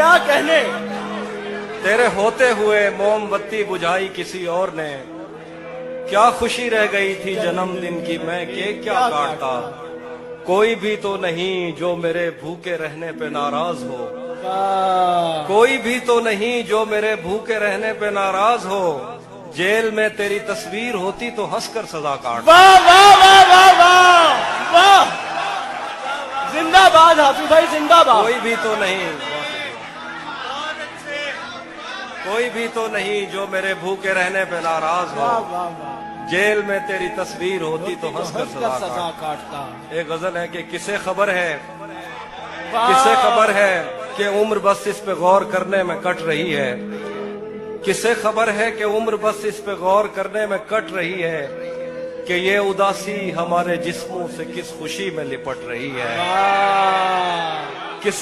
کیا کہنے. تیرے ہوتے ہوئے موم بتی بجھائی کسی اور نے. کیا خوشی رہ گئی تھی جنم دن کی میں کیک کیا کاٹتا. کوئی بھی تو نہیں جو میرے بھوکے رہنے پہ ناراض ہو. کوئی بھی تو نہیں جو میرے بھوکے رہنے پہ ناراض ہو. جیل میں تیری تصویر ہوتی تو ہنس کر سزا کاٹ. واہ واہ واہ واہ واہ واہ. زندہ باد حافظ بھائی, زندہ باد. کوئی بھی تو نہیں, کوئی بھی تو نہیں جو میرے بھوکے رہنے پہ ناراض ہو. واہ واہ واہ. جیل میں تیری تصویر ہوتی تو ہنس کر سزا سزا کاٹ. کاٹتا. ایک غزل ہے کہ کسے خبر ہے, کسے خبر ہے کہ عمر بس اس پہ غور کرنے میں کٹ رہی ہے. کسے خبر ہے کہ عمر بس اس پہ غور کرنے میں کٹ رہی ہے کہ یہ اداسی ہمارے جسموں سے کس خوشی میں لپٹ رہی ہے. واہ. کسے